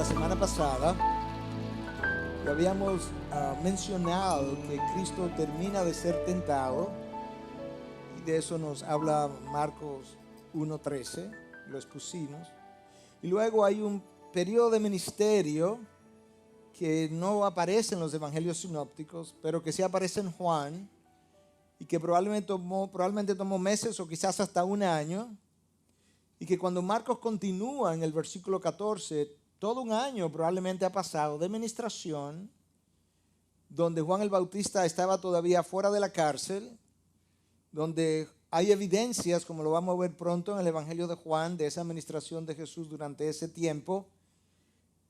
la semana pasada y habíamos mencionado que Cristo termina de ser tentado, y de eso nos habla Marcos 1:13, lo expusimos. Y luego hay un periodo de ministerio que no aparece en los evangelios sinópticos, pero que sí aparece en Juan, y que probablemente tomó meses o quizás hasta un año, y que cuando Marcos continúa en el versículo 14, todo un año probablemente ha pasado de ministración, donde Juan el Bautista estaba todavía fuera de la cárcel, donde hay evidencias, como lo vamos a ver pronto en el Evangelio de Juan, de esa administración de Jesús durante ese tiempo,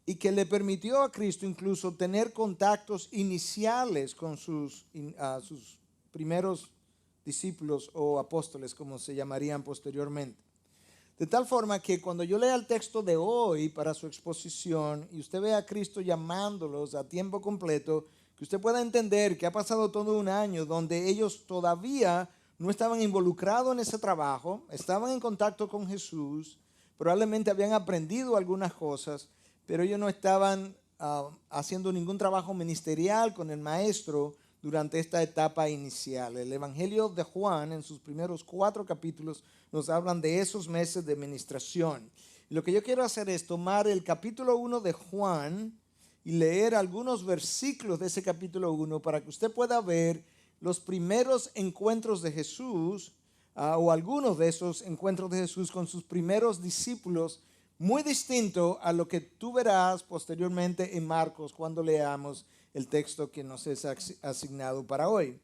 y que le permitió a Cristo incluso tener contactos iniciales con sus primeros discípulos o apóstoles, como se llamarían posteriormente. De tal forma que cuando yo lea el texto de hoy para su exposición y usted ve a Cristo llamándolos a tiempo completo, que usted pueda entender que ha pasado todo un año donde ellos todavía no estaban involucrados en ese trabajo, estaban en contacto con Jesús, probablemente habían aprendido algunas cosas, pero ellos no estaban haciendo ningún trabajo ministerial con el maestro durante esta etapa inicial. El Evangelio de Juan, en sus primeros 4 capítulos, nos hablan de esos meses de ministración. Y lo que yo quiero hacer es tomar el capítulo 1 de Juan y leer algunos versículos de ese capítulo 1 para que usted pueda ver los primeros encuentros de Jesús, o algunos de esos encuentros de Jesús con sus primeros discípulos, muy distinto a lo que tú verás posteriormente en Marcos cuando leamos el texto que nos es asignado para hoy.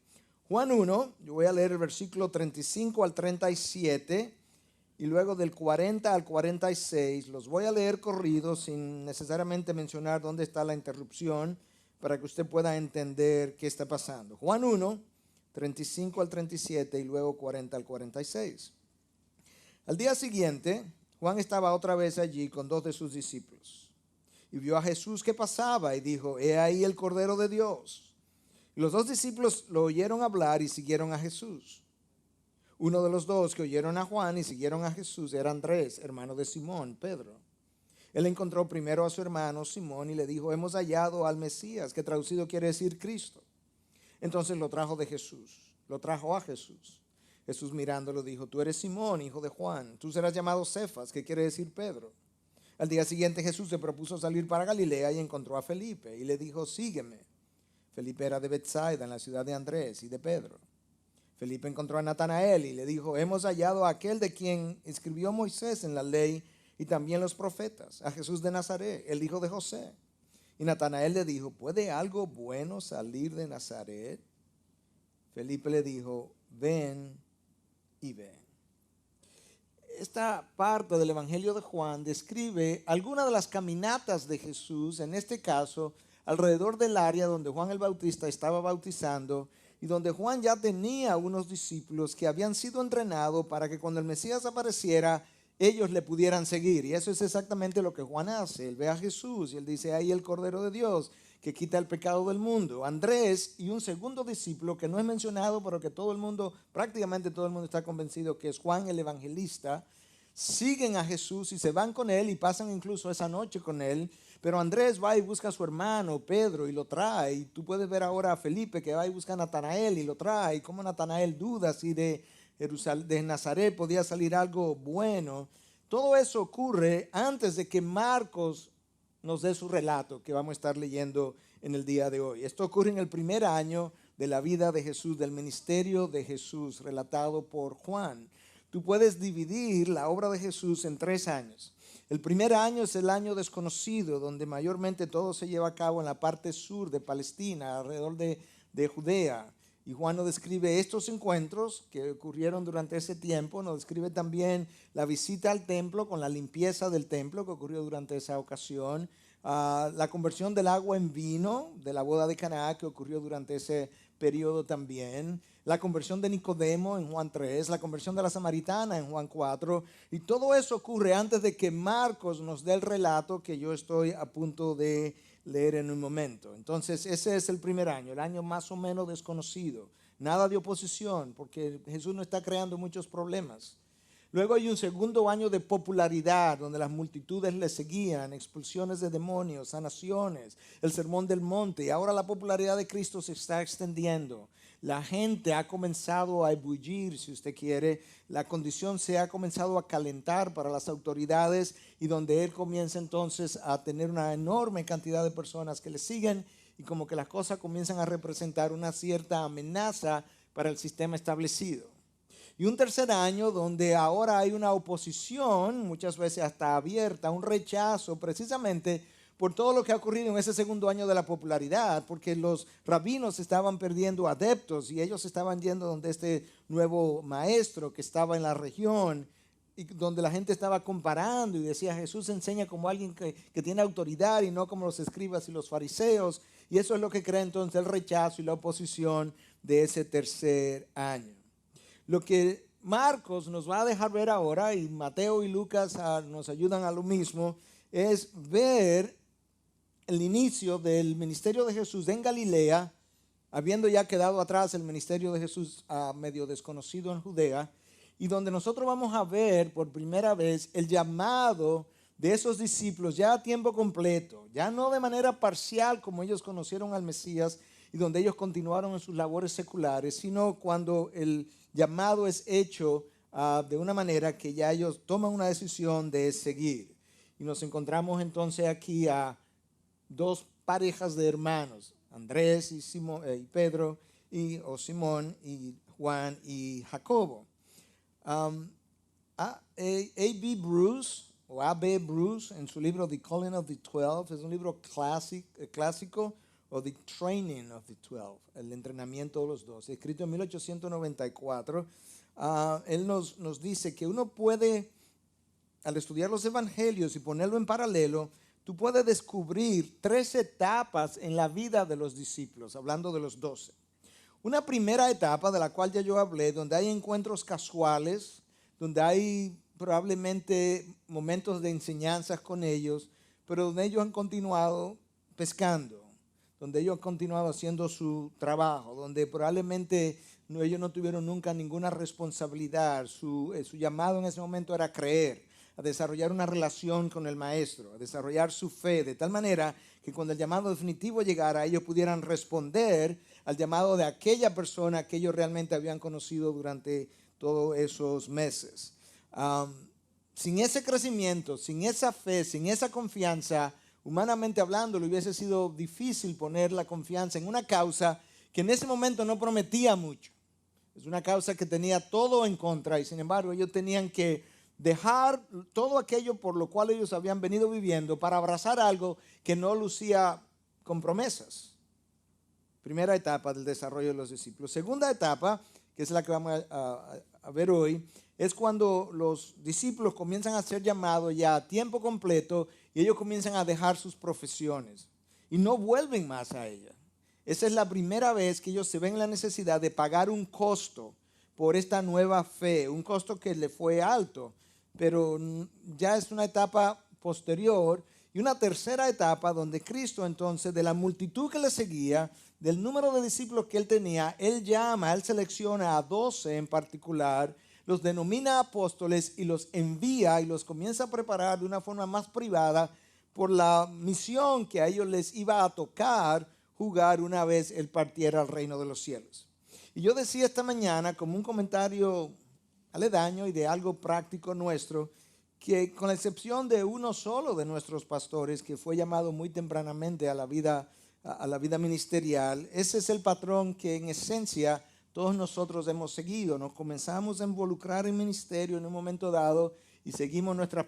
Juan 1, yo voy a leer el versículo 35 al 37 y luego del 40 al 46. Los voy a leer corridos sin necesariamente mencionar dónde está la interrupción para que usted pueda entender qué está pasando. Juan 1, 35 al 37 y luego 40 al 46. Al día siguiente, Juan estaba otra vez allí con 2 de sus discípulos y vio a Jesús que pasaba y dijo: he ahí el Cordero de Dios. Y los 2 discípulos lo oyeron hablar y siguieron a Jesús. Uno de los 2 que oyeron a Juan y siguieron a Jesús era Andrés, hermano de Simón, Pedro. Él encontró primero a su hermano Simón y le dijo: hemos hallado al Mesías, que traducido quiere decir Cristo. Entonces lo trajo a Jesús. Jesús mirándolo dijo: tú eres Simón, hijo de Juan, tú serás llamado Cefas, que quiere decir Pedro. Al día siguiente Jesús se propuso salir para Galilea y encontró a Felipe y le dijo: sígueme. Felipe era de Betsaida, en la ciudad de Andrés y de Pedro. Felipe encontró a Natanael y le dijo: hemos hallado a aquel de quien escribió Moisés en la ley y también los profetas, a Jesús de Nazaret, el hijo de José. Y Natanael le dijo: ¿puede algo bueno salir de Nazaret? Felipe le dijo: ven y ven. Esta parte del Evangelio de Juan describe algunas de las caminatas de Jesús, en este caso alrededor del área donde Juan el Bautista estaba bautizando y donde Juan ya tenía unos discípulos que habían sido entrenados para que cuando el Mesías apareciera ellos le pudieran seguir. Y eso es exactamente lo que Juan hace. Él ve a Jesús y él dice: ahí el Cordero de Dios que quita el pecado del mundo. Andrés y un segundo discípulo que no es mencionado, pero que prácticamente todo el mundo está convencido que es Juan el Evangelista, siguen a Jesús y se van con él y pasan incluso esa noche con él. Pero Andrés va y busca a su hermano Pedro y lo trae. Y tú puedes ver ahora a Felipe que va y busca a Natanael y lo trae. Y cómo Natanael duda si de Nazaret podía salir algo bueno. Todo eso ocurre antes de que Marcos nos dé su relato que vamos a estar leyendo en el día de hoy. Esto ocurre en el primer año de la vida de Jesús, del ministerio de Jesús, relatado por Juan. Tú puedes dividir la obra de Jesús en 3 años. El primer año es el año desconocido, donde mayormente todo se lleva a cabo en la parte sur de Palestina, alrededor de Judea. Y Juan nos describe estos encuentros que ocurrieron durante ese tiempo. Nos describe también la visita al templo con la limpieza del templo que ocurrió durante esa ocasión. La conversión del agua en vino de la boda de Caná que ocurrió durante ese periodo también. La conversión de Nicodemo en Juan 3. La conversión de la samaritana en Juan 4. Y todo eso ocurre antes de que Marcos nos dé el relato que yo estoy a punto de leer en un momento. Entonces ese es el primer año, el año más o menos desconocido. Nada de oposición, porque Jesús no está creando muchos problemas. Luego hay un segundo año de popularidad donde las multitudes le seguían, expulsiones de demonios, sanaciones, el sermón del monte. Y ahora la popularidad de Cristo se está extendiendo. La gente ha comenzado a ebullir, si usted quiere. La condición se ha comenzado a calentar para las autoridades y donde Él comienza entonces a tener una enorme cantidad de personas que le siguen y como que las cosas comienzan a representar una cierta amenaza para el sistema establecido. Y un tercer año donde ahora hay una oposición, muchas veces hasta abierta, un rechazo precisamente por todo lo que ha ocurrido en ese segundo año de la popularidad, porque los rabinos estaban perdiendo adeptos y ellos estaban yendo donde este nuevo maestro que estaba en la región y donde la gente estaba comparando y decía, Jesús enseña como alguien que tiene autoridad y no como los escribas y los fariseos. Y eso es lo que crea entonces el rechazo y la oposición de ese tercer año. Lo que Marcos nos va a dejar ver ahora, y Mateo y Lucas nos ayudan a lo mismo, es ver el inicio del ministerio de Jesús en Galilea, habiendo ya quedado atrás el ministerio de Jesús medio desconocido en Judea, y donde nosotros vamos a ver por primera vez el llamado de esos discípulos ya a tiempo completo, ya no de manera parcial como ellos conocieron al Mesías y donde ellos continuaron en sus labores seculares, sino cuando el llamado es hecho de una manera que ya ellos toman una decisión de seguir. Y nos encontramos entonces aquí a dos parejas de hermanos, Andrés y Pedro, o Simón y Juan y Jacobo. A.B. Bruce, o A.B. Bruce, en su libro The Calling of the 12, es un libro clásico, o The Training of the 12, el entrenamiento de los 12, escrito en 1894. Él nos dice que uno puede, al estudiar los evangelios y ponerlo en paralelo, tú puedes descubrir 3 etapas en la vida de los discípulos, hablando de los 12. Una primera etapa de la cual ya yo hablé, donde hay encuentros casuales, donde hay probablemente momentos de enseñanzas con ellos, pero donde ellos han continuado pescando, donde ellos han continuado haciendo su trabajo, donde probablemente ellos no tuvieron nunca ninguna responsabilidad. Su llamado en ese momento era creer, a desarrollar una relación con el maestro, a desarrollar su fe, de tal manera que cuando el llamado definitivo llegara, ellos pudieran responder al llamado de aquella persona que ellos realmente habían conocido durante todos esos meses. Sin ese crecimiento, sin esa fe, sin esa confianza, humanamente hablando, le hubiese sido difícil poner la confianza en una causa que en ese momento no prometía mucho. Es una causa que tenía todo en contra y sin embargo ellos tenían que dejar todo aquello por lo cual ellos habían venido viviendo para abrazar algo que no lucía con promesas. Primera etapa del desarrollo de los discípulos. Segunda etapa, que es la que vamos a ver hoy, es cuando los discípulos comienzan a ser llamados ya a tiempo completo y ellos comienzan a dejar sus profesiones y no vuelven más a ellas. Esa es la primera vez que ellos se ven en la necesidad de pagar un costo por esta nueva fe, un costo que le fue alto, pero ya es una etapa posterior. Y una tercera etapa donde Cristo entonces, de la multitud que le seguía, del número de discípulos que él tenía, él selecciona a 12 en particular, los denomina apóstoles y los envía y los comienza a preparar de una forma más privada por la misión que a ellos les iba a tocar jugar una vez él partiera al reino de los cielos. Y yo decía esta mañana como un comentario aledaño y de algo práctico nuestro, que con la excepción de uno solo de nuestros pastores que fue llamado muy tempranamente a la vida ministerial, ese es el patrón que en esencia todos nosotros hemos seguido. Nos comenzamos a involucrar en ministerio en un momento dado y seguimos nuestras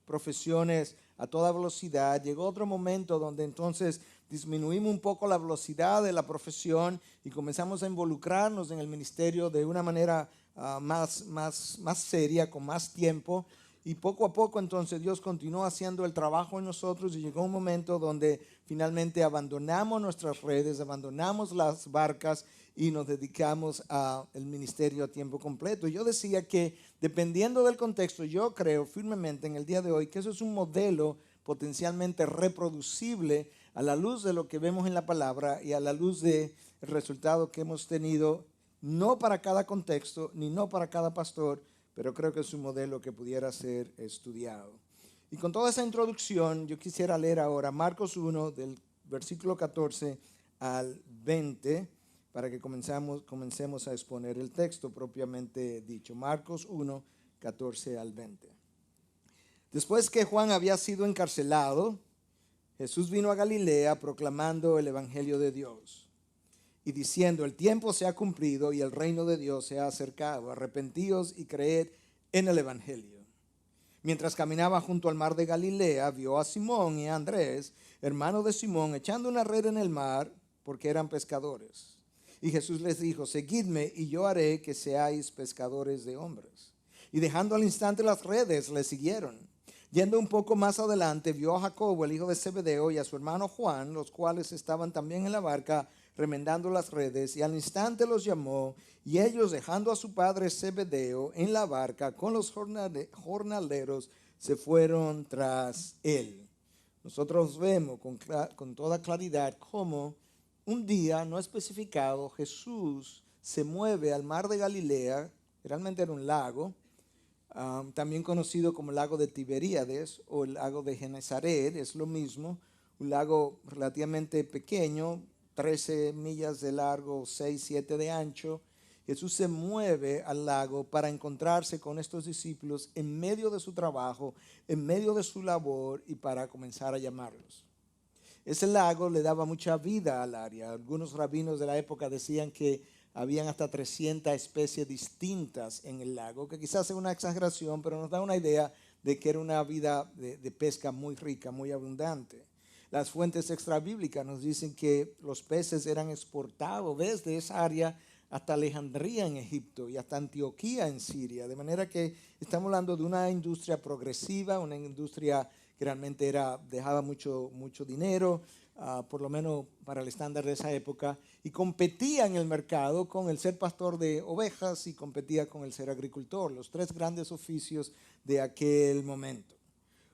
profesiones a toda velocidad. Llegó otro momento donde entonces disminuimos un poco la velocidad de la profesión y comenzamos a involucrarnos en el ministerio de una manera más seria, con más tiempo, y poco a poco entonces Dios continuó haciendo el trabajo en nosotros y llegó un momento donde finalmente abandonamos nuestras redes, abandonamos las barcas y nos dedicamos al ministerio a tiempo completo. Yo decía que dependiendo del contexto, yo creo firmemente en el día de hoy que eso es un modelo potencialmente reproducible a la luz de lo que vemos en la palabra y a la luz del resultado que hemos tenido, no para cada contexto, ni no para cada pastor, pero creo que es un modelo que pudiera ser estudiado. Y con toda esa introducción, yo quisiera leer ahora Marcos 1, del versículo 14 al 20, para que comencemos a exponer el texto propiamente dicho. Marcos 1, 14 al 20. Después que Juan había sido encarcelado, Jesús vino a Galilea proclamando el evangelio de Dios y diciendo: el tiempo se ha cumplido y el reino de Dios se ha acercado. Arrepentíos y creed en el evangelio. Mientras caminaba junto al mar de Galilea, vio a Simón y a Andrés, hermano de Simón, echando una red en el mar, porque eran pescadores. Y Jesús les dijo: seguidme y yo haré que seáis pescadores de hombres. Y dejando al instante las redes, le siguieron. Yendo un poco más adelante, vio a Jacobo, el hijo de Zebedeo, y a su hermano Juan, los cuales estaban también en la barca remendando las redes, y al instante los llamó, y ellos, dejando a su padre Zebedeo en la barca con los jornaleros, se fueron tras él. Nosotros vemos con toda claridad cómo un día no especificado Jesús se mueve al mar de Galilea. Realmente era un lago, también conocido como el lago de Tiberíades o el lago de Genesaret, es lo mismo, un lago relativamente pequeño, 13 millas de largo, 6, 7 de ancho. Jesús se mueve al lago para encontrarse con estos discípulos en medio de su trabajo, en medio de su labor, y para comenzar a llamarlos. Ese lago le daba mucha vida al área. Algunos rabinos de la época decían que habían hasta 300 especies distintas en el lago, que quizás sea una exageración, pero nos da una idea de que era una vida de pesca muy rica, muy abundante. Las fuentes extrabíblicas nos dicen que los peces eran exportados desde esa área hasta Alejandría en Egipto y hasta Antioquía en Siria, de manera que estamos hablando de una industria progresiva, una industria que realmente dejaba mucho dinero, por lo menos para el estándar de esa época, y competía en el mercado con el ser pastor de ovejas y competía con el ser agricultor, los tres grandes oficios de aquel momento.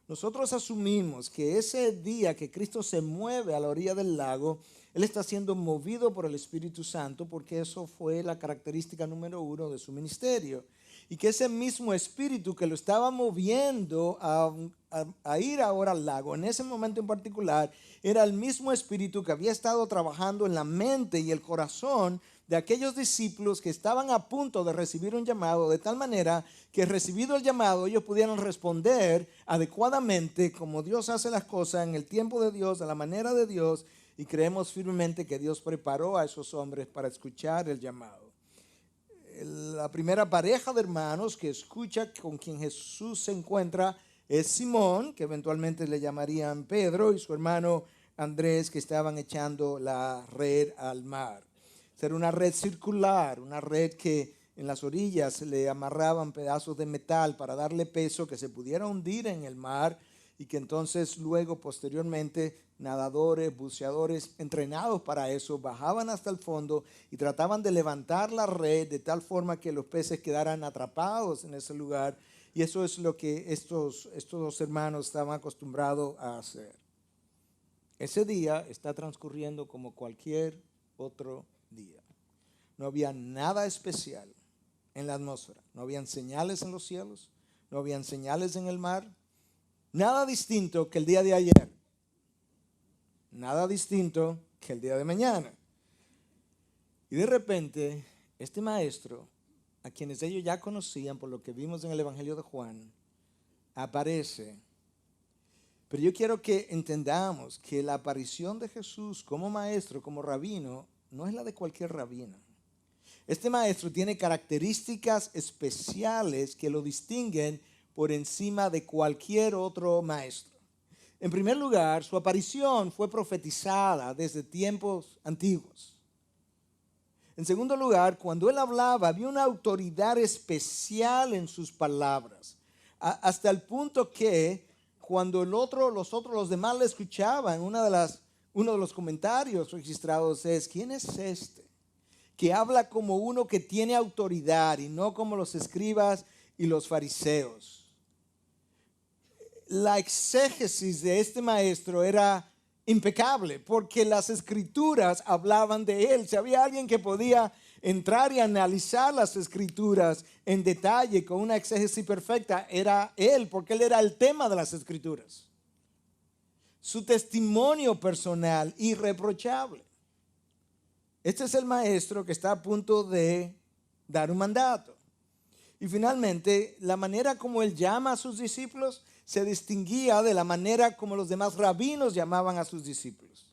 Nosotros asumimos que ese día que Cristo se mueve a la orilla del lago, Él está siendo movido por el Espíritu Santo, porque eso fue la característica número 1 de su ministerio. Y que ese mismo Espíritu que lo estaba moviendo a ir ahora al lago, en ese momento en particular, era el mismo Espíritu que había estado trabajando en la mente y el corazón de aquellos discípulos que estaban a punto de recibir un llamado, de tal manera que recibido el llamado ellos pudieran responder adecuadamente como Dios hace las cosas en el tiempo de Dios, de la manera de Dios, y creemos firmemente que Dios preparó a esos hombres para escuchar el llamado. La primera pareja de hermanos que escucha con quien Jesús se encuentra es Simón, que eventualmente le llamarían Pedro, y su hermano Andrés, que estaban echando la red al mar. Era una red circular, una red que en las orillas le amarraban pedazos de metal para darle peso, que se pudiera hundir en el mar, y que entonces luego posteriormente nadadores, buceadores entrenados para eso bajaban hasta el fondo y trataban de levantar la red de tal forma que los peces quedaran atrapados en ese lugar, y eso es lo que estos dos hermanos estaban acostumbrados a hacer. Ese día está transcurriendo como cualquier otro día. No había nada especial en la atmósfera, no habían señales en los cielos, no habían señales en el mar, nada distinto que el día de ayer, nada distinto que el día de mañana. Y de repente, este maestro, a quienes ellos ya conocían por lo que vimos en el Evangelio de Juan, aparece. Pero yo quiero que entendamos que la aparición de Jesús como maestro, como rabino, no es la de cualquier rabino. Este maestro tiene características especiales que lo distinguen por encima de cualquier otro maestro. En primer lugar, su aparición fue profetizada desde tiempos antiguos. En segundo lugar, cuando él hablaba, había una autoridad especial en sus palabras, hasta el punto que cuando los demás le escuchaban, uno de los comentarios registrados es: ¿quién es este que habla como uno que tiene autoridad y no como los escribas y los fariseos? La exégesis de este maestro era impecable, porque las escrituras hablaban de él. Si había alguien que podía entrar y analizar las escrituras en detalle con una exégesis perfecta era él, porque él era el tema de las escrituras. Su testimonio personal irreprochable. Este es el maestro que está a punto de dar un mandato. Y finalmente, la manera como él llama a sus discípulos se distinguía de la manera como los demás rabinos llamaban a sus discípulos.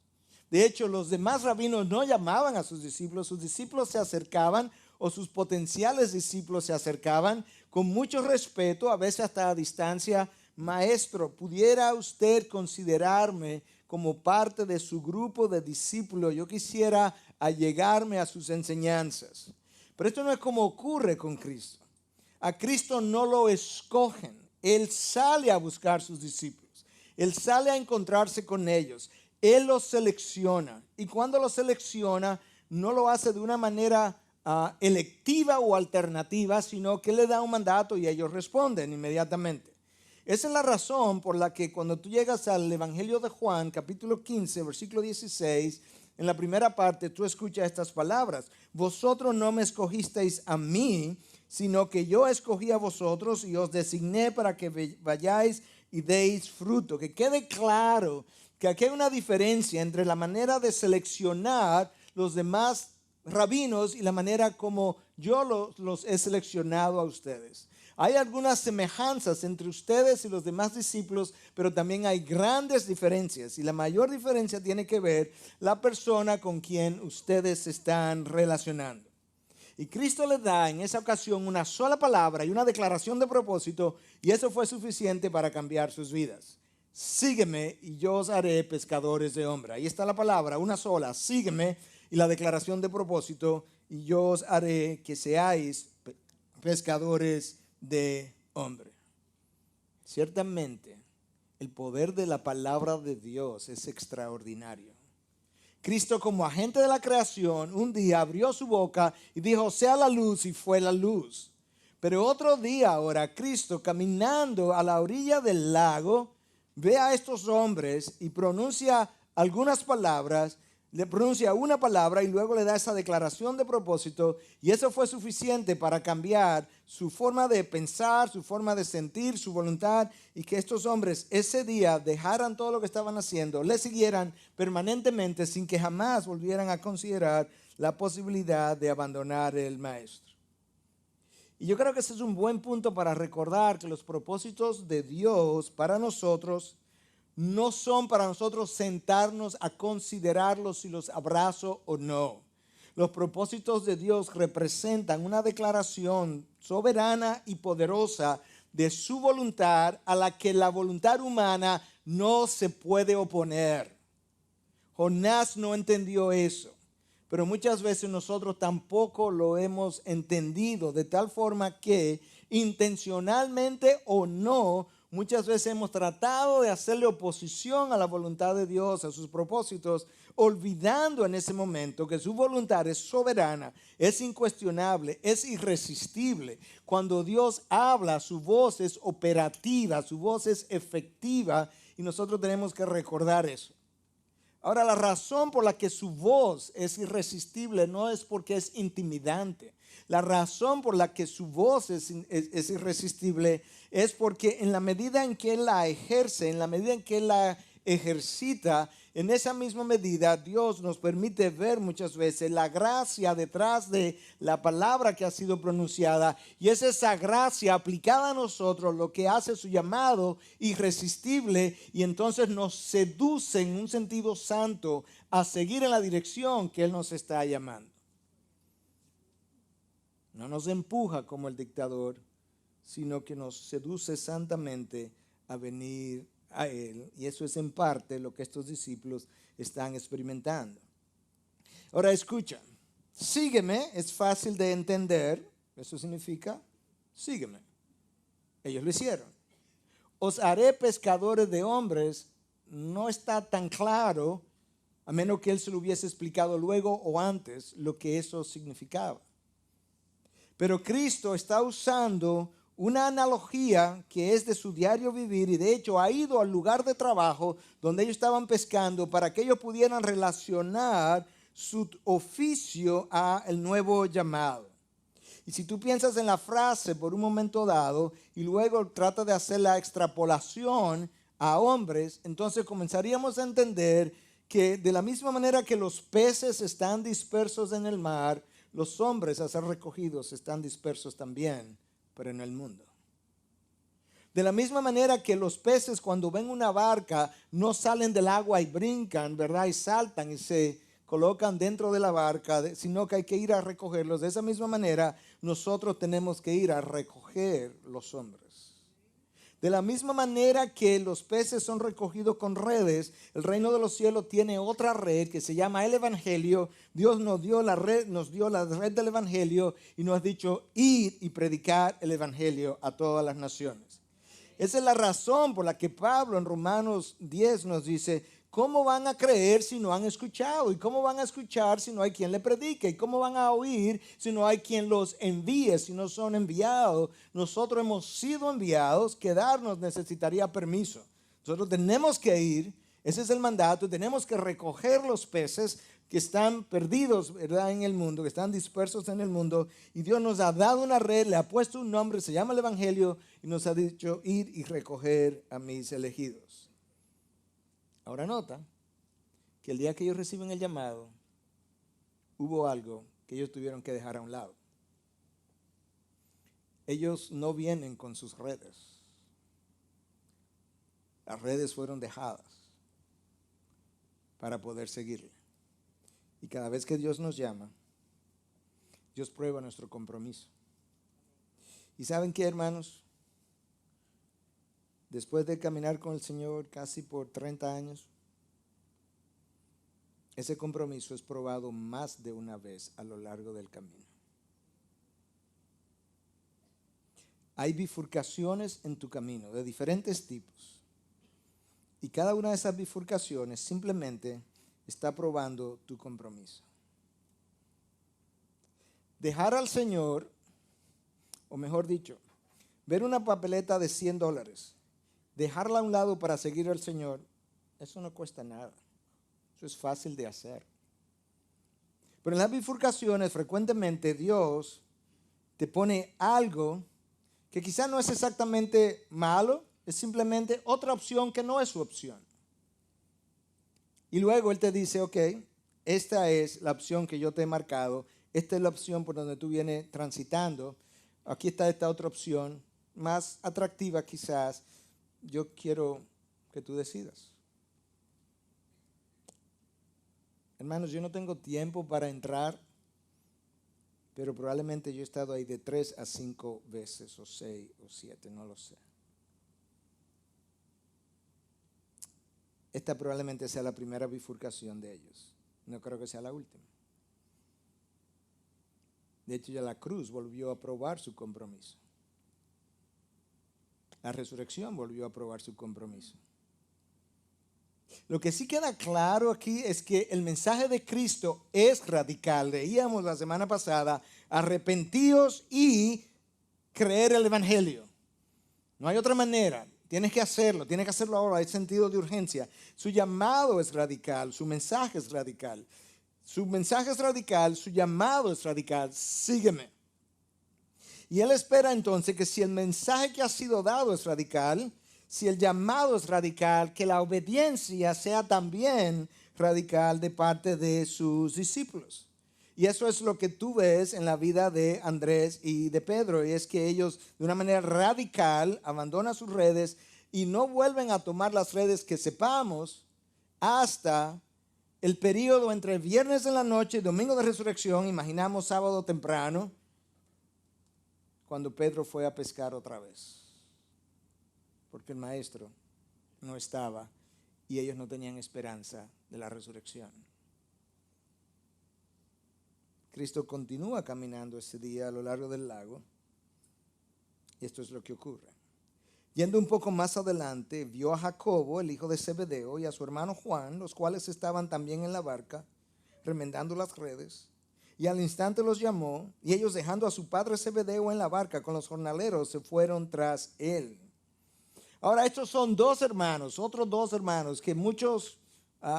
De hecho, los demás rabinos no llamaban a sus discípulos se acercaban, o sus potenciales discípulos se acercaban con mucho respeto, a veces hasta a distancia. Maestro, ¿pudiera usted considerarme como parte de su grupo de discípulos? Yo quisiera allegarme a sus enseñanzas. Pero esto no es como ocurre con Cristo. A Cristo no lo escogen. Él sale a buscar sus discípulos. Él sale a encontrarse con ellos. Él los selecciona. Y cuando los selecciona, no lo hace de una manera electiva o alternativa, sino que le da un mandato y ellos responden inmediatamente. Esa es la razón por la que cuando tú llegas al Evangelio de Juan, capítulo 15, versículo 16, en la primera parte tú escuchas estas palabras. Vosotros no me escogisteis a mí, sino que yo escogí a vosotros y os designé para que vayáis y deis fruto. Que quede claro que aquí hay una diferencia entre la manera de seleccionar los demás rabinos y la manera como yo los he seleccionado a ustedes. Hay algunas semejanzas entre ustedes y los demás discípulos, pero también hay grandes diferencias. Y la mayor diferencia tiene que ver la persona con quien ustedes se están relacionando. Y Cristo les da en esa ocasión una sola palabra y una declaración de propósito, y eso fue suficiente para cambiar sus vidas. Sígueme y yo os haré pescadores de hombres. Ahí está la palabra, una sola, sígueme, y la declaración de propósito, y yo os haré que seáis pescadores de hombre. Ciertamente, el poder de la palabra de Dios es extraordinario. Cristo, como agente de la creación, un día abrió su boca y dijo, sea la luz, y fue la luz. Pero otro día ahora, Cristo, caminando a la orilla del lago, ve a estos hombres y pronuncia algunas palabras, le pronuncia una palabra y luego le da esa declaración de propósito, y eso fue suficiente para cambiar su forma de pensar, su forma de sentir, su voluntad, y que estos hombres ese día dejaran todo lo que estaban haciendo, le siguieran permanentemente sin que jamás volvieran a considerar la posibilidad de abandonar el maestro. Y yo creo que ese es un buen punto para recordar que los propósitos de Dios para nosotros no son para nosotros sentarnos a considerarlos si los abrazo o no. Los propósitos de Dios representan una declaración soberana y poderosa de su voluntad a la que la voluntad humana no se puede oponer. Jonás no entendió eso, pero muchas veces nosotros tampoco lo hemos entendido, de tal forma que intencionalmente o no, muchas veces hemos tratado de hacerle oposición a la voluntad de Dios, a sus propósitos, olvidando en ese momento que su voluntad es soberana, es incuestionable, es irresistible. Cuando Dios habla, su voz es operativa, su voz es efectiva, y nosotros tenemos que recordar eso. Ahora, la razón por la que su voz es irresistible no es porque es intimidante. La razón por la que su voz es irresistible es porque en la medida en que Él la ejerce, en la medida en que Él la ejercita, en esa misma medida Dios nos permite ver muchas veces la gracia detrás de la palabra que ha sido pronunciada, y es esa gracia aplicada a nosotros lo que hace su llamado irresistible, y entonces nos seduce en un sentido santo a seguir en la dirección que Él nos está llamando. No nos empuja como el dictador, sino que nos seduce santamente a venir a Él. Y eso es en parte lo que estos discípulos están experimentando. Ahora escucha, sígueme es fácil de entender. Eso significa, sígueme. Ellos lo hicieron. Os haré pescadores de hombres. No está tan claro, a menos que Él se lo hubiese explicado luego o antes, lo que eso significaba. Pero Cristo está usando una analogía que es de su diario vivir, y de hecho ha ido al lugar de trabajo donde ellos estaban pescando para que ellos pudieran relacionar su oficio a el nuevo llamado. Y si tú piensas en la frase por un momento dado y luego trata de hacer la extrapolación a hombres, entonces comenzaríamos a entender que de la misma manera que los peces están dispersos en el mar, los hombres a ser recogidos están dispersos también, pero en el mundo. De la misma manera que los peces cuando ven una barca no salen del agua y brincan, ¿verdad? Y saltan y se colocan dentro de la barca, sino que hay que ir a recogerlos. De esa misma manera nosotros tenemos que ir a recoger los hombres. De la misma manera que los peces son recogidos con redes, el reino de los cielos tiene otra red que se llama el Evangelio. Dios nos dio la red del Evangelio y nos ha dicho ir y predicar el Evangelio a todas las naciones. Esa es la razón por la que Pablo en Romanos 10 nos dice, ¿cómo van a creer si no han escuchado? ¿Y cómo van a escuchar si no hay quien le predique? ¿Y cómo van a oír si no hay quien los envíe, si no son enviados? Nosotros hemos sido enviados, quedarnos necesitaría permiso. Nosotros tenemos que ir, ese es el mandato, tenemos que recoger los peces que están perdidos, ¿verdad?, en el mundo, que están dispersos en el mundo, y Dios nos ha dado una red, le ha puesto un nombre, se llama el Evangelio, y nos ha dicho ir y recoger a mis elegidos. Ahora nota que el día que ellos reciben el llamado, hubo algo que ellos tuvieron que dejar a un lado. Ellos no vienen con sus redes. Las redes fueron dejadas para poder seguirle. Y cada vez que Dios nos llama, Dios prueba nuestro compromiso. ¿Y saben qué, hermanos? Después de caminar con el Señor casi por 30 años, ese compromiso es probado más de una vez a lo largo del camino. Hay bifurcaciones en tu camino de diferentes tipos. Y cada una de esas bifurcaciones simplemente está probando tu compromiso. Dejar al Señor, o mejor dicho, ver una papeleta de $100, dejarla a un lado para seguir al Señor, eso no cuesta nada. Eso es fácil de hacer. Pero en las bifurcaciones frecuentemente Dios te pone algo que quizá no es exactamente malo, es simplemente otra opción que no es su opción. Y luego Él te dice, ok, esta es la opción que yo te he marcado, esta es la opción por donde tú vienes transitando, aquí está esta otra opción, más atractiva quizás, yo quiero que tú decidas. Hermanos, yo no tengo tiempo para entrar, pero probablemente yo he estado ahí de 3 a 5 veces, o 6 o 7, no lo sé. Esta probablemente sea la primera bifurcación de ellos. No creo que sea la última. De hecho, ya la cruz volvió a probar su compromiso. La resurrección volvió a probar su compromiso. Lo que sí queda claro aquí es que el mensaje de Cristo es radical. Leíamos la semana pasada, arrepentíos y creer el Evangelio. No hay otra manera. Tienes que hacerlo ahora, hay sentido de urgencia. Su llamado es radical, su mensaje es radical. Su mensaje es radical, su llamado es radical, sígueme. Y Él espera entonces que si el mensaje que ha sido dado es radical, si el llamado es radical, que la obediencia sea también radical de parte de sus discípulos. Y eso es lo que tú ves en la vida de Andrés y de Pedro, y es que ellos de una manera radical abandonan sus redes y no vuelven a tomar las redes que sepamos hasta el periodo entre el viernes en la noche y domingo de resurrección, imaginamos sábado temprano, cuando Pedro fue a pescar otra vez, porque el maestro no estaba y ellos no tenían esperanza de la resurrección. Cristo continúa caminando ese día a lo largo del lago. Y esto es lo que ocurre. Yendo un poco más adelante, vio a Jacobo, el hijo de Zebedeo, y a su hermano Juan, los cuales estaban también en la barca, remendando las redes. Y al instante los llamó, y ellos, dejando a su padre Zebedeo en la barca con los jornaleros, se fueron tras él. Ahora, estos son otros dos hermanos, que muchos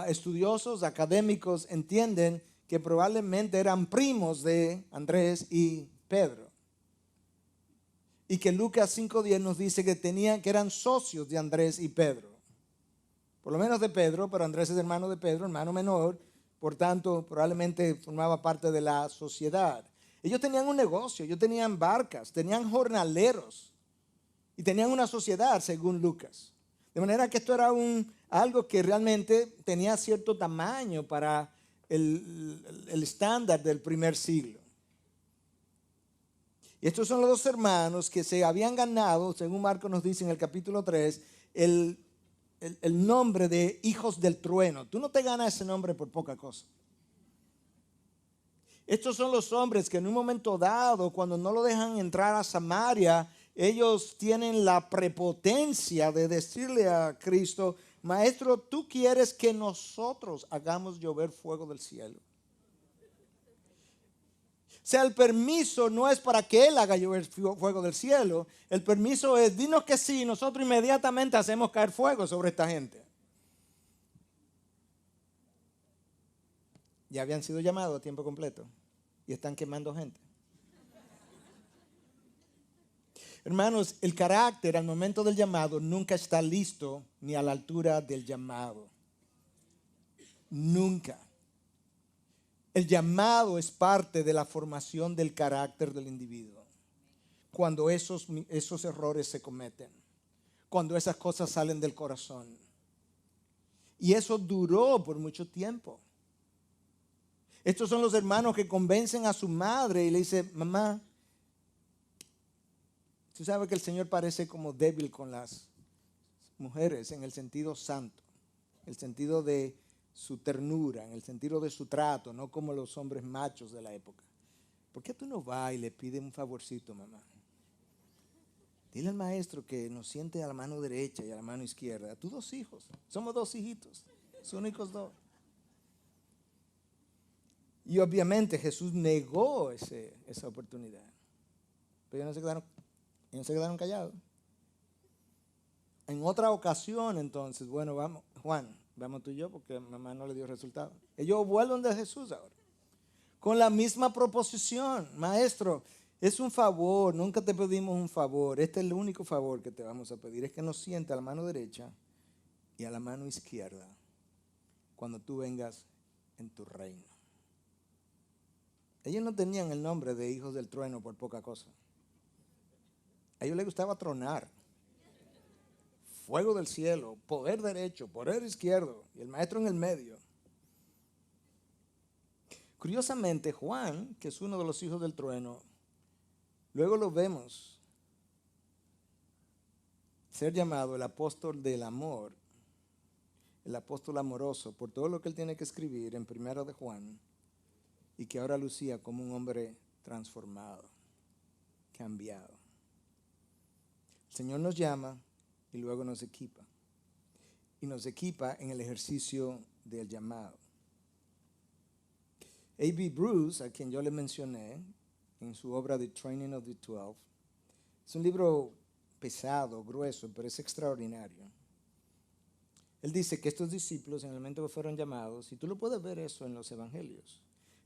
estudiosos académicos entienden que probablemente eran primos de Andrés y Pedro. Y que Lucas 5:10 nos dice que eran socios de Andrés y Pedro. Por lo menos de Pedro, pero Andrés es hermano de Pedro, hermano menor, por tanto probablemente formaba parte de la sociedad. Ellos tenían un negocio, ellos tenían barcas, tenían jornaleros y tenían una sociedad según Lucas. De manera que esto era algo que realmente tenía cierto tamaño para el estándar del primer siglo. Y estos son los dos hermanos que se habían ganado, según Marcos nos dice en el capítulo 3, el nombre de hijos del trueno. Tú no te ganas ese nombre por poca cosa. Estos son los hombres que en un momento dado, cuando no lo dejan entrar a Samaria, ellos tienen la prepotencia de decirle a Cristo: Maestro, ¿tú quieres que nosotros hagamos llover fuego del cielo? O sea, el permiso no es para que Él haga llover fuego del cielo. El permiso es: dinos que sí, nosotros inmediatamente hacemos caer fuego sobre esta gente. Ya habían sido llamados a tiempo completo y están quemando gente. Hermanos, el carácter al momento del llamado nunca está listo ni a la altura del llamado. Nunca. El llamado es parte de la formación del carácter del individuo. Cuando esos errores se cometen, cuando esas cosas salen del corazón. Y eso duró por mucho tiempo. Estos son los hermanos que convencen a su madre y le dicen: mamá, tú sabes que el Señor parece como débil con las mujeres en el sentido santo, el sentido de su ternura, en el sentido de su trato, no como los hombres machos de la época. ¿Por qué tú no vas y le pides un favorcito, mamá? Dile al maestro que nos siente a la mano derecha y a la mano izquierda. Tus dos hijos, somos dos hijitos, sus únicos dos. Y obviamente Jesús negó esa oportunidad. Pero ellos no se quedaron callados. En otra ocasión, entonces, bueno, vamos, Juan, vamos tú y yo, porque mamá no le dio resultado. Ellos vuelven de Jesús ahora, con la misma proposición: Maestro, es un favor, nunca te pedimos un favor, este es el único favor que te vamos a pedir, es que nos siente a la mano derecha y a la mano izquierda cuando tú vengas en tu reino. Ellos no tenían el nombre de hijos del trueno por poca cosa. A ellos les gustaba tronar. Fuego del cielo, poder derecho, poder izquierdo y el maestro en el medio. Curiosamente, Juan, que es uno de los hijos del trueno, luego lo vemos ser llamado el apóstol del amor, el apóstol amoroso, por todo lo que él tiene que escribir en Primero de Juan, y que ahora lucía como un hombre transformado, cambiado. El Señor nos llama y luego nos equipa. Y nos equipa en el ejercicio del llamado. A.B. Bruce, a quien yo le mencioné en su obra The Training of the 12, es un libro pesado, grueso, pero es extraordinario. Él dice que estos discípulos, en el momento que fueron llamados, y tú lo puedes ver eso en los evangelios,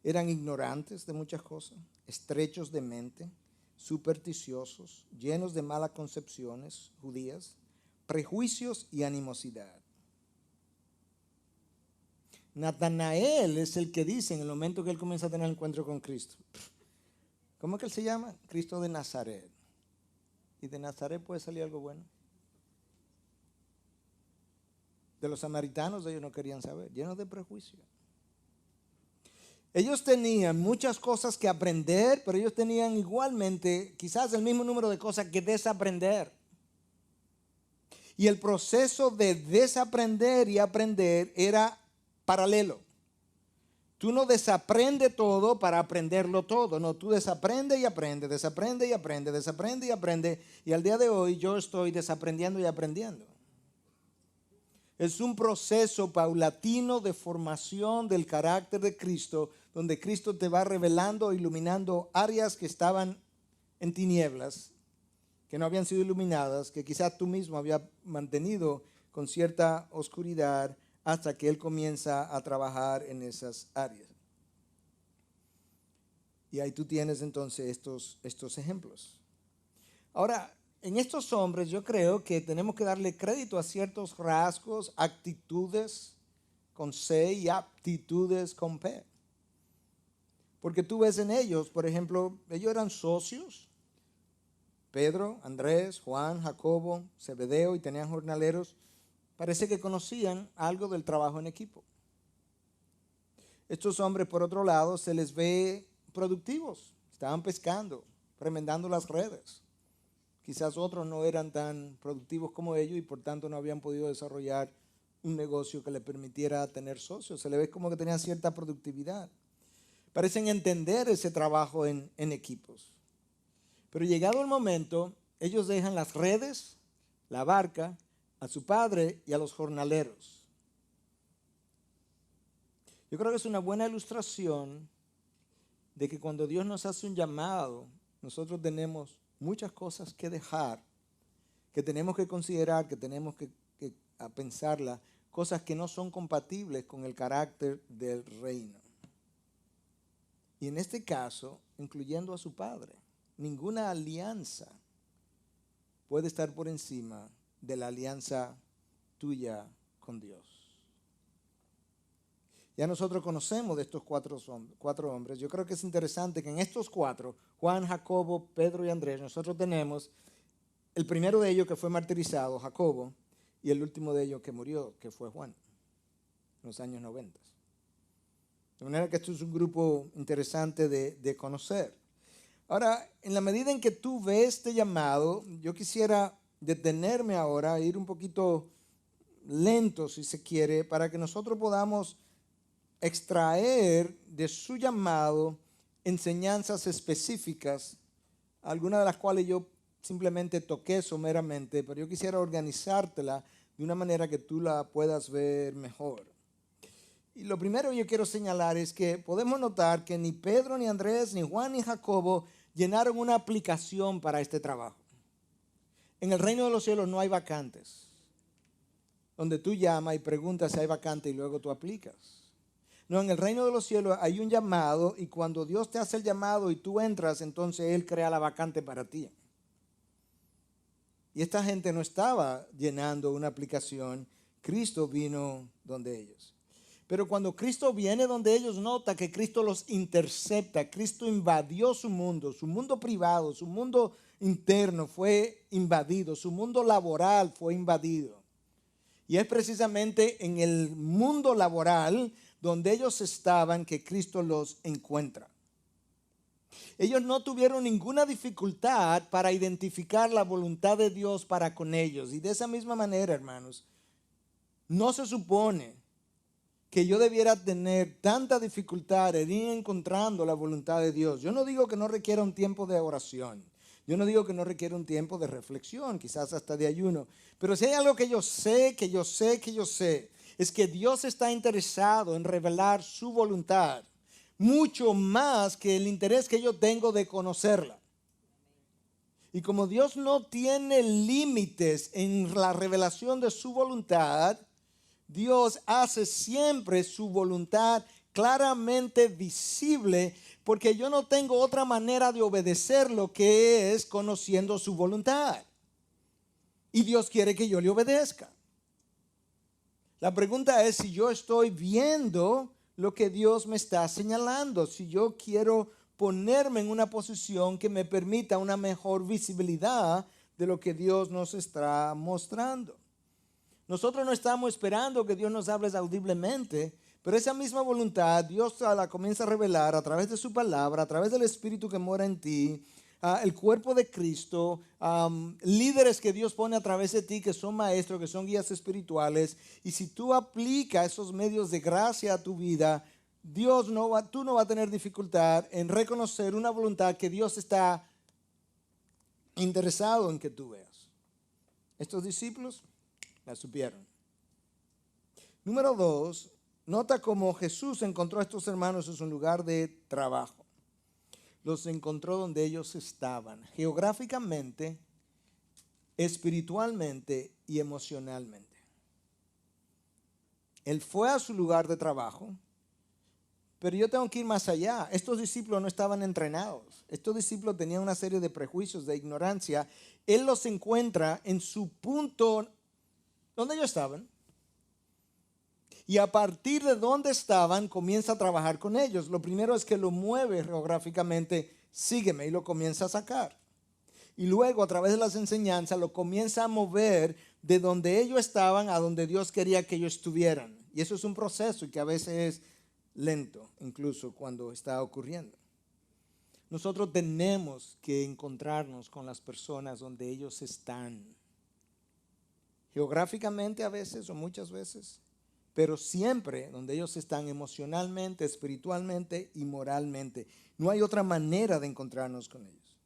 eran ignorantes de muchas cosas, estrechos de mente, supersticiosos, llenos de malas concepciones judías, prejuicios y animosidad. Natanael es el que dice en el momento que él comienza a tener encuentro con Cristo: ¿cómo es que él se llama? Cristo de Nazaret. ¿Y de Nazaret puede salir algo bueno? De los samaritanos ellos no querían saber, llenos de prejuicios. Ellos tenían muchas cosas que aprender, pero ellos tenían igualmente quizás el mismo número de cosas que desaprender. Y el proceso de desaprender y aprender era paralelo. Tú no desaprendes todo para aprenderlo todo. No, tú desaprendes y aprendes, desaprende y aprende, desaprende y aprende. Y al día de hoy yo estoy desaprendiendo y aprendiendo. Es un proceso paulatino de formación del carácter de Cristo, donde Cristo te va revelando, iluminando áreas que estaban en tinieblas, que no habían sido iluminadas, que quizás tú mismo habías mantenido con cierta oscuridad, hasta que Él comienza a trabajar en esas áreas. Y ahí tú tienes entonces estos ejemplos. Ahora, en estos hombres yo creo que tenemos que darle crédito a ciertos rasgos, actitudes con C y aptitudes con P. Porque tú ves en ellos, por ejemplo, ellos eran socios, Pedro, Andrés, Juan, Jacobo, Zebedeo, y tenían jornaleros. Parece que conocían algo del trabajo en equipo. Estos hombres, por otro lado, se les ve productivos. Estaban pescando, remendando las redes. Quizás otros no eran tan productivos como ellos y por tanto no habían podido desarrollar un negocio que les permitiera tener socios. Se les ve como que tenían cierta productividad. Parecen entender ese trabajo en equipos. Pero llegado el momento, ellos dejan las redes, la barca, a su padre y a los jornaleros. Yo creo que es una buena ilustración de que cuando Dios nos hace un llamado, nosotros tenemos muchas cosas que dejar, que tenemos que considerar, que tenemos que pensarlas, cosas que no son compatibles con el carácter del reino. Y en este caso, incluyendo a su padre, ninguna alianza puede estar por encima de la alianza tuya con Dios. Ya nosotros conocemos de estos cuatro hombres. Yo creo que es interesante que en estos cuatro, Juan, Jacobo, Pedro y Andrés, nosotros tenemos el primero de ellos que fue martirizado, Jacobo, y el último de ellos que murió, que fue Juan, en los años 90. De manera que esto es un grupo interesante de conocer. Ahora, en la medida en que tú ves este llamado, yo quisiera detenerme ahora, ir un poquito lento si se quiere, para que nosotros podamos extraer de su llamado enseñanzas específicas, algunas de las cuales yo simplemente toqué someramente, pero yo quisiera organizártela de una manera que tú la puedas ver mejor. Y lo primero que yo quiero señalar es que podemos notar que ni Pedro, ni Andrés, ni Juan, ni Jacobo llenaron una aplicación para este trabajo. En el reino de los cielos no hay vacantes, donde tú llamas y preguntas si hay vacante y luego tú aplicas. No, en el reino de los cielos hay un llamado y cuando Dios te hace el llamado y tú entras, entonces Él crea la vacante para ti. Y esta gente no estaba llenando una aplicación, Cristo vino donde ellos. Pero cuando Cristo viene donde ellos, nota que Cristo los intercepta. Cristo invadió su mundo privado, su mundo interno fue invadido, su mundo laboral fue invadido. Y es precisamente en el mundo laboral donde ellos estaban que Cristo los encuentra. Ellos no tuvieron ninguna dificultad para identificar la voluntad de Dios para con ellos. Y de esa misma manera, hermanos, no se supone que yo debiera tener tanta dificultad en ir encontrando la voluntad de Dios. Yo no digo que no requiera un tiempo de oración. Yo no digo que no requiera un tiempo de reflexión, quizás hasta de ayuno. Pero si hay algo que yo sé, es que Dios está interesado en revelar su voluntad, mucho más que el interés que yo tengo de conocerla. Y como Dios no tiene límites en la revelación de su voluntad, Dios hace siempre su voluntad claramente visible, porque yo no tengo otra manera de obedecer lo que es conociendo su voluntad. Y Dios quiere que yo le obedezca. La pregunta es si yo estoy viendo lo que Dios me está señalando, si yo quiero ponerme en una posición que me permita una mejor visibilidad de lo que Dios nos está mostrando. Nosotros no estamos esperando que Dios nos hable audiblemente, pero esa misma voluntad Dios la comienza a revelar a través de su palabra, a través del Espíritu que mora en ti, el cuerpo de Cristo, líderes que Dios pone a través de ti que son maestros, que son guías espirituales. Y si tú aplicas esos medios de gracia a tu vida, tú no vas a tener dificultad en reconocer una voluntad que Dios está interesado en que tú veas. Estos discípulos la supieron. Número 2, nota cómo Jesús encontró a estos hermanos en su lugar de trabajo. Los encontró donde ellos estaban, geográficamente, espiritualmente y emocionalmente. Él fue a su lugar de trabajo, Pero yo tengo que ir más allá. Estos discípulos no estaban entrenados. Estos discípulos tenían una serie de prejuicios, de ignorancia. Él los encuentra en su punto donde ellos estaban. Y a partir de donde estaban, comienza a trabajar con ellos. Lo primero es que lo mueve geográficamente, sígueme, y lo comienza a sacar. Y luego, a través de las enseñanzas, lo comienza a mover de donde ellos estaban a donde Dios quería que ellos estuvieran. Y eso es un proceso y que a veces es lento, incluso cuando está ocurriendo. Nosotros tenemos que encontrarnos con las personas donde ellos están. Geográficamente a veces o muchas veces, pero siempre donde ellos están emocionalmente, espiritualmente y moralmente. No hay otra manera de encontrarnos con ellos.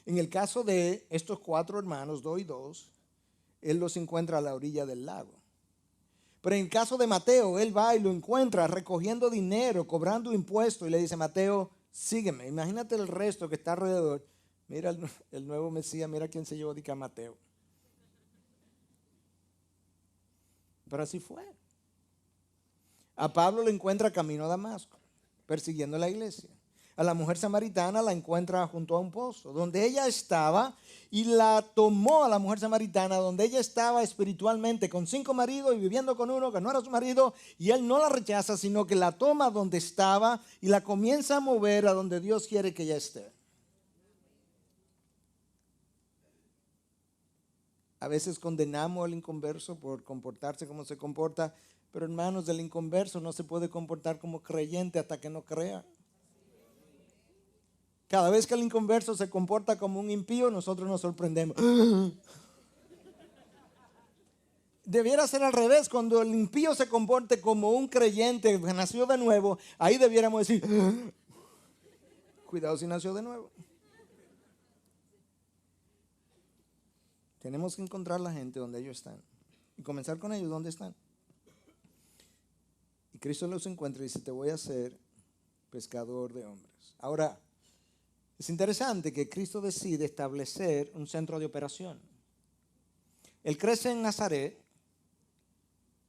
En el caso de estos 4 hermanos, 2 y 2, él los encuentra a la orilla del lago. Pero en el caso de Mateo, él va y lo encuentra recogiendo dinero, cobrando impuestos y le dice, Mateo, sígueme. Imagínate el resto que está alrededor. Mira el nuevo Mesías, mira quién se llevó a Mateo. Pero así fue. A Pablo lo encuentra camino a Damasco, persiguiendo la iglesia. A la mujer samaritana la encuentra junto a un pozo, donde ella estaba, y la tomó a la mujer samaritana, donde ella estaba espiritualmente, con 5 maridos y viviendo con uno que no era su marido, y él no la rechaza, sino que la toma donde estaba y la comienza a mover a donde Dios quiere que ella esté. A veces condenamos al inconverso por comportarse como se comporta, pero hermanos, el inconverso no se puede comportar como creyente hasta que no crea. Cada vez que el inconverso se comporta como un impío, nosotros nos sorprendemos. Debiera ser al revés. Cuando el impío se comporte como un creyente que nació de nuevo, ahí debiéramos decir, cuidado si nació de nuevo. Tenemos que encontrar la gente donde ellos están y comenzar con ellos donde están. Y Cristo los encuentra y dice, te voy a hacer pescador de hombres. Ahora, es interesante que Cristo decide establecer un centro de operación. Él crece en Nazaret,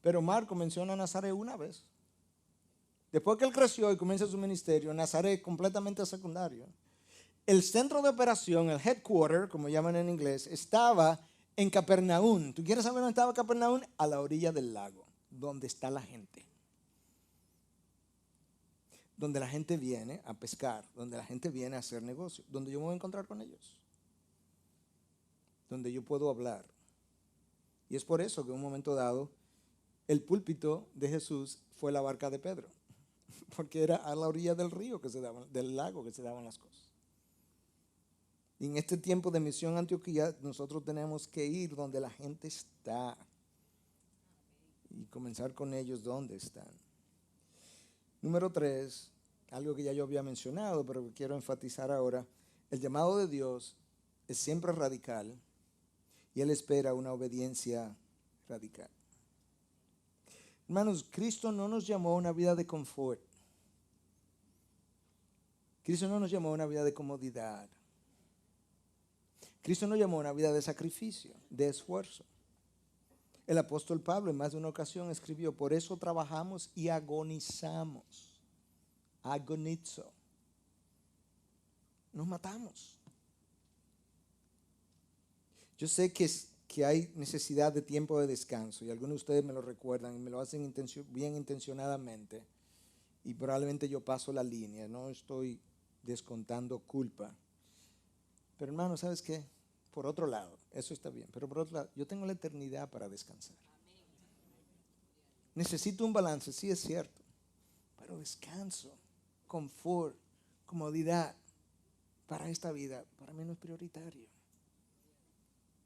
pero Marco menciona a Nazaret una vez. Después que él creció y comienza su ministerio, Nazaret completamente secundario. El centro de operación, el headquarter, como llaman en inglés, estaba en Capernaum. ¿Tú quieres saber dónde estaba Capernaum? A la orilla del lago, donde está la gente. Donde la gente viene a pescar, donde la gente viene a hacer negocios, donde yo me voy a encontrar con ellos, donde yo puedo hablar. Y es por eso que en un momento dado, el púlpito de Jesús fue la barca de Pedro, porque era a la orilla del río que se daban, del lago que se daban las cosas. Y en este tiempo de misión Antioquía, nosotros tenemos que ir donde la gente está y comenzar con ellos donde están. Número 3, algo que ya yo había mencionado, pero que quiero enfatizar ahora. El llamado de Dios es siempre radical y Él espera una obediencia radical. Hermanos, Cristo no nos llamó a una vida de confort. Cristo no nos llamó a una vida de comodidad. Cristo nos llamó a una vida de sacrificio, de esfuerzo. El apóstol Pablo en más de una ocasión escribió, por eso trabajamos y agonizamos. Agonizo. Nos matamos. Yo sé que hay necesidad de tiempo de descanso y algunos de ustedes me lo recuerdan y me lo hacen bien intencionadamente y probablemente yo paso la línea, no estoy descontando culpa. Pero hermano, ¿sabes qué? Por otro lado, eso está bien, pero por otro lado, yo tengo la eternidad para descansar. Necesito un balance, sí es cierto, pero descanso, confort, comodidad para esta vida, para mí no es prioritario.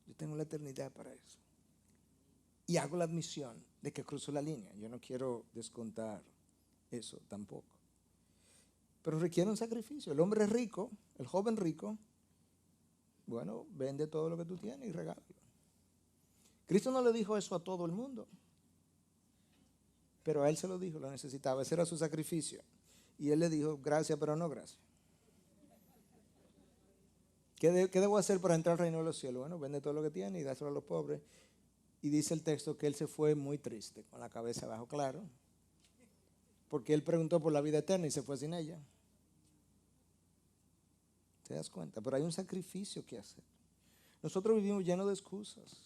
Yo tengo la eternidad para eso. Y hago la admisión de que cruzo la línea. Yo no quiero descontar eso tampoco. Pero requiere un sacrificio. El hombre rico, el joven rico, bueno, vende todo lo que tú tienes y regálalo. Cristo no le dijo eso a todo el mundo, pero a él se lo dijo, lo necesitaba. Ese era su sacrificio. Y él le dijo, gracias, pero no gracias. ¿Qué debo hacer para entrar al reino de los cielos? Bueno, vende todo lo que tiene y dáselo a los pobres. Y dice el texto que él se fue muy triste, con la cabeza abajo, claro, porque él preguntó por la vida eterna y se fue sin ella. ¿Te das cuenta? Pero hay un sacrificio que hacer. Nosotros vivimos llenos de excusas.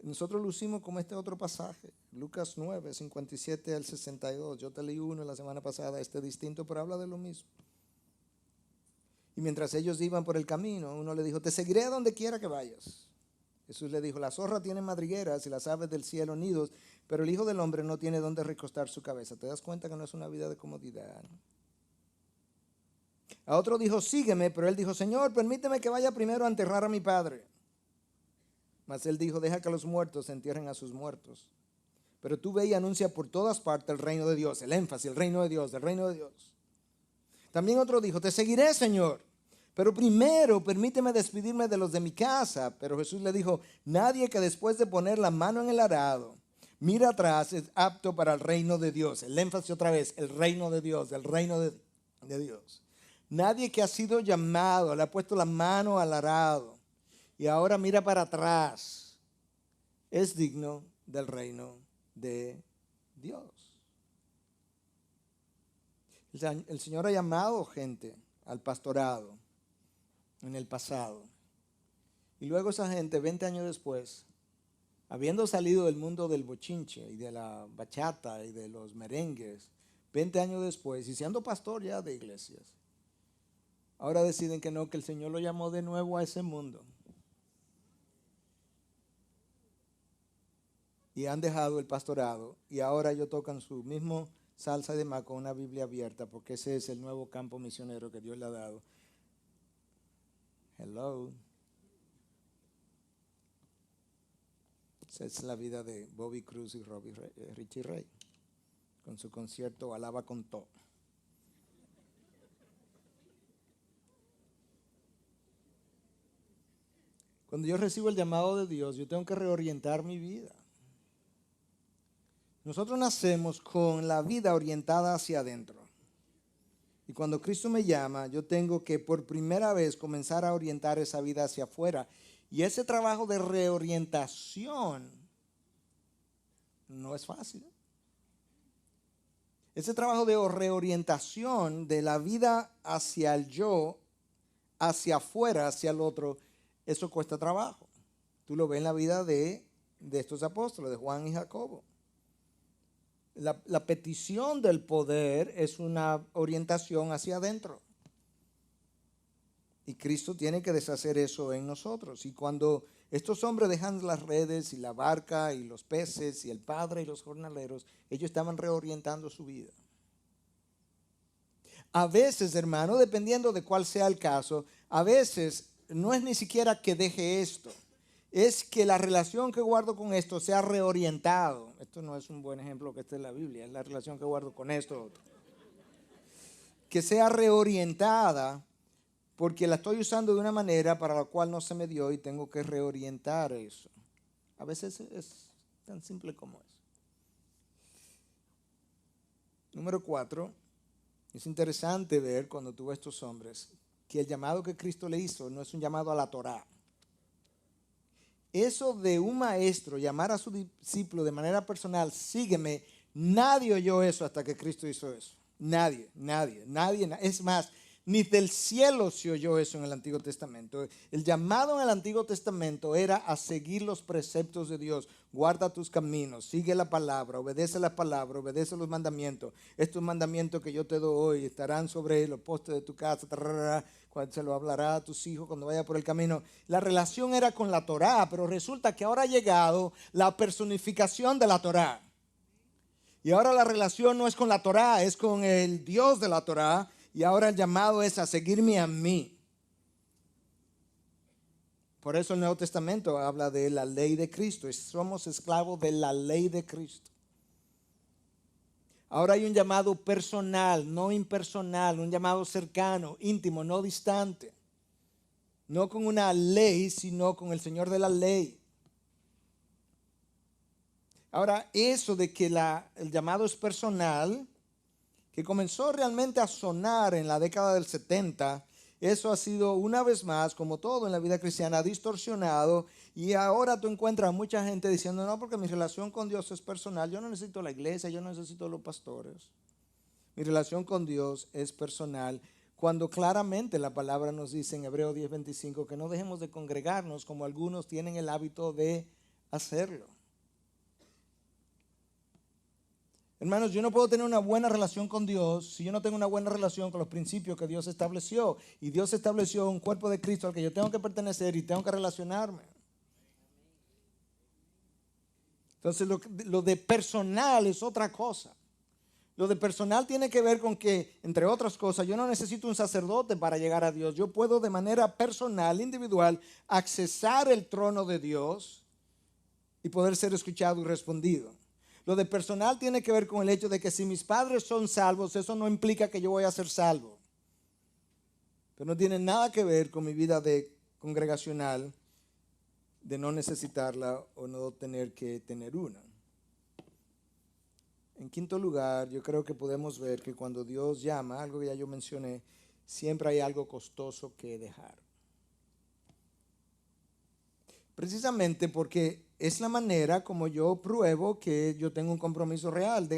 Nosotros lucimos como este otro pasaje, Lucas 9, 57 al 62. Yo te leí uno la semana pasada, distinto, pero habla de lo mismo. Y mientras ellos iban por el camino, uno le dijo, te seguiré a donde quiera que vayas. Jesús le dijo, la zorra tiene madrigueras y las aves del cielo nidos, pero el Hijo del Hombre no tiene donde recostar su cabeza. ¿Te das cuenta que no es una vida de comodidad? A otro dijo, sígueme, pero él dijo, Señor, permíteme que vaya primero a enterrar a mi padre. Mas él dijo, deja que los muertos entierren a sus muertos. Pero tú ve y anuncia por todas partes el reino de Dios, el énfasis, el reino de Dios, el reino de Dios. También otro dijo, te seguiré, Señor, pero primero permíteme despedirme de los de mi casa. Pero Jesús le dijo, nadie que después de poner la mano en el arado mira atrás es apto para el reino de Dios. El énfasis otra vez, el reino de Dios, el reino de Dios. Nadie que ha sido llamado, le ha puesto la mano al arado y ahora mira para atrás, es digno del reino de Dios. El Señor ha llamado gente al pastorado en el pasado. Y luego esa gente, 20 años después, habiendo salido del mundo del bochinche y de la bachata y de los merengues, 20 años después, y siendo pastor ya de iglesias, ahora deciden que no, que el Señor lo llamó de nuevo a ese mundo. Y han dejado el pastorado y ahora ellos tocan su mismo salsa de demás con una Biblia abierta, porque ese es el nuevo campo misionero que Dios le ha dado. Hello. Esa es la vida de Bobby Cruz y Richie Ray, con su concierto Alaba con todo. Cuando yo recibo el llamado de Dios, yo tengo que reorientar mi vida. Nosotros nacemos con la vida orientada hacia adentro. Y cuando Cristo me llama, yo tengo que por primera vez comenzar a orientar esa vida hacia afuera. Y ese trabajo de reorientación no es fácil. Ese trabajo de reorientación de la vida hacia el yo, hacia afuera, hacia el otro, eso cuesta trabajo. Tú lo ves en la vida de estos apóstoles, de Juan y Jacobo. La petición del poder es una orientación hacia adentro. Y Cristo tiene que deshacer eso en nosotros. Y cuando estos hombres dejan las redes y la barca y los peces y el padre y los jornaleros, ellos estaban reorientando su vida. A veces, hermano, dependiendo de cuál sea el caso, a veces no es ni siquiera que deje esto. Es que la relación que guardo con esto se ha reorientado. Esto no es un buen ejemplo que esté en la Biblia, es la relación que guardo con esto. Que sea reorientada porque la estoy usando de una manera para la cual no se me dio y tengo que reorientar eso. A veces es tan simple como eso. Número 4, es interesante ver cuando tú ves estos hombres que el llamado que Cristo le hizo no es un llamado a la Torá. Eso de un maestro llamar a su discípulo de manera personal, sígueme, nadie oyó eso hasta que Cristo hizo eso. Nadie. Es más, ni del cielo se oyó eso en el Antiguo Testamento. El llamado en el Antiguo Testamento era a seguir los preceptos de Dios. Guarda tus caminos, sigue la palabra, obedece los mandamientos. Estos mandamientos que yo te doy hoy estarán sobre los postes de tu casa, cuando se lo hablará a tus hijos cuando vaya por el camino. La relación era con la Torá, pero resulta que ahora ha llegado la personificación de la Torá. Y ahora la relación no es con la Torá, es con el Dios de la Torá. Y ahora el llamado es a seguirme a mí. Por eso el Nuevo Testamento habla de la ley de Cristo. Somos esclavos de la ley de Cristo. Ahora hay un llamado personal, no impersonal, un llamado cercano, íntimo, no distante. No con una ley, sino con el Señor de la ley. Ahora, eso de que el llamado es personal, que comenzó realmente a sonar en la década del 70, eso ha sido una vez más, como todo en la vida cristiana, distorsionado. Y ahora tú encuentras a mucha gente diciendo, no, porque mi relación con Dios es personal. Yo no necesito la iglesia, yo no necesito los pastores. Mi relación con Dios es personal. Cuando claramente la palabra nos dice en Hebreos 10:25 que no dejemos de congregarnos como algunos tienen el hábito de hacerlo. Hermanos, yo no puedo tener una buena relación con Dios si yo no tengo una buena relación con los principios que Dios estableció. Y Dios estableció un cuerpo de Cristo al que yo tengo que pertenecer y tengo que relacionarme. Entonces lo de personal es otra cosa. Lo de personal tiene que ver con que, entre otras cosas, yo no necesito un sacerdote para llegar a Dios. Yo puedo de manera personal, individual, accesar el trono de Dios y poder ser escuchado y respondido. Lo de personal tiene que ver con el hecho de que si mis padres son salvos, eso no implica que yo voy a ser salvo. Pero no tiene nada que ver con mi vida de congregacional, de no necesitarla o no tener que tener una. En quinto lugar, yo creo que podemos ver que cuando Dios llama, algo que ya yo mencioné, siempre hay algo costoso que dejar. Precisamente porque es la manera como yo pruebo que yo tengo un compromiso real.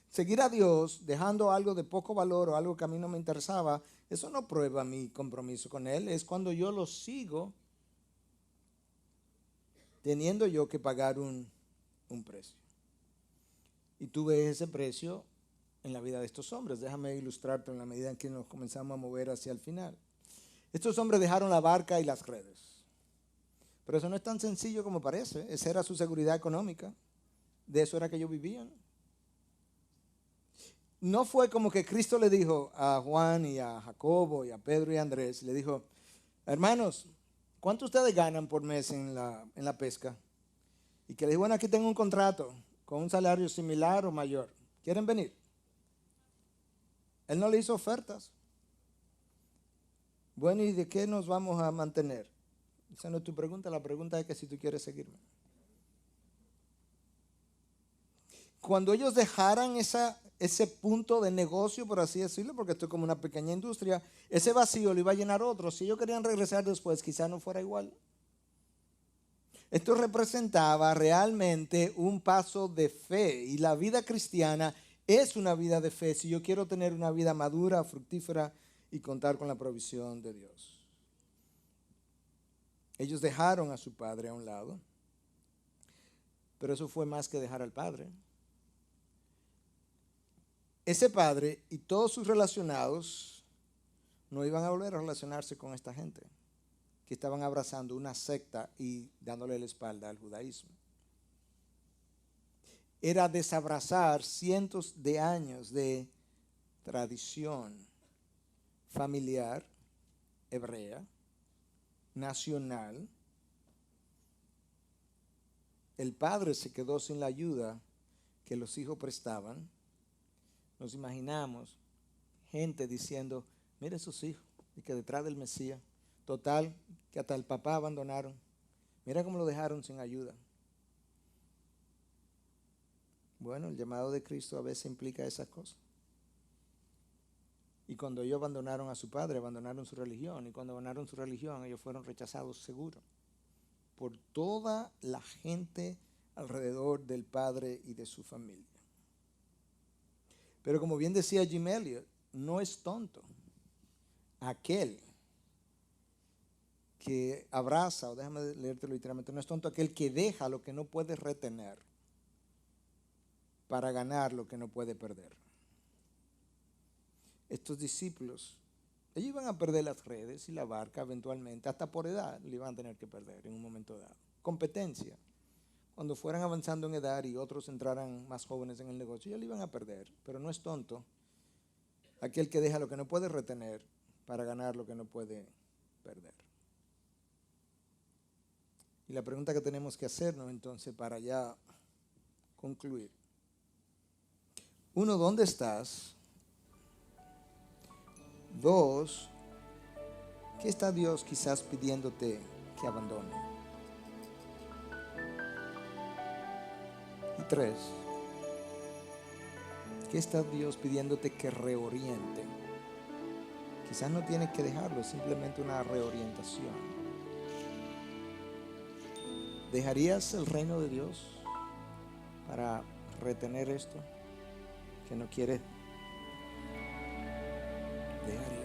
Seguir a Dios dejando algo de poco valor o algo que a mí no me interesaba, eso no prueba mi compromiso con Él. Es cuando yo lo sigo teniendo yo que pagar un precio. Y tú ves ese precio en la vida de estos hombres. Déjame ilustrarte en la medida en que nos comenzamos a mover hacia el final. Estos hombres dejaron la barca y las redes. Pero eso no es tan sencillo como parece. Esa era su seguridad económica. De eso era que ellos vivían. No fue como que Cristo le dijo a Juan y a Jacobo y a Pedro y a Andrés, le dijo, hermanos, ¿cuánto ustedes ganan por mes en la pesca? Y que le dijo, bueno, aquí tengo un contrato con un salario similar o mayor. ¿Quieren venir? Él no le hizo ofertas. Bueno, ¿y de qué nos vamos a mantener? Esa no es tu pregunta, la pregunta es que si tú quieres seguirme. Cuando ellos dejaran ese punto de negocio, por así decirlo, porque esto es como una pequeña industria, ese vacío lo iba a llenar otro. Si ellos querían regresar después, quizás no fuera igual. Esto representaba realmente un paso de fe, y la vida cristiana es una vida de fe si yo quiero tener una vida madura, fructífera y contar con la provisión de Dios. Ellos dejaron a su padre a un lado, pero eso fue más que dejar al padre. Ese padre y todos sus relacionados no iban a volver a relacionarse con esta gente que estaban abrazando una secta y dándole la espalda al judaísmo. Era desabrazar cientos de años de tradición familiar, hebrea, nacional. El padre se quedó sin la ayuda que los hijos prestaban. Nos imaginamos gente diciendo, mire sus hijos, y que detrás del Mesías, total, que hasta el papá abandonaron. Mira cómo lo dejaron sin ayuda. Bueno, el llamado de Cristo a veces implica esas cosas. Y cuando ellos abandonaron a su padre, abandonaron su religión. Y cuando abandonaron su religión, ellos fueron rechazados seguro por toda la gente alrededor del padre y de su familia. Pero como bien decía Jim Elliot, no es tonto aquel que abraza, o déjame leértelo literalmente, no es tonto aquel que deja lo que no puede retener para ganar lo que no puede perder. Estos discípulos, ellos iban a perder las redes y la barca eventualmente, hasta por edad, le iban a tener que perder en un momento dado. Competencia. Cuando fueran avanzando en edad y otros entraran más jóvenes en el negocio, ellos le iban a perder. Pero no es tonto aquel que deja lo que no puede retener para ganar lo que no puede perder. Y la pregunta que tenemos que hacernos entonces para ya concluir. Uno, ¿dónde estás? Dos, ¿qué está Dios quizás pidiéndote que abandone? Y tres, ¿qué está Dios pidiéndote que reoriente, Quizás no tienes que dejarlo, es simplemente una reorientación. ¿Dejarías el reino de Dios para retener esto que no quieres dejar ir?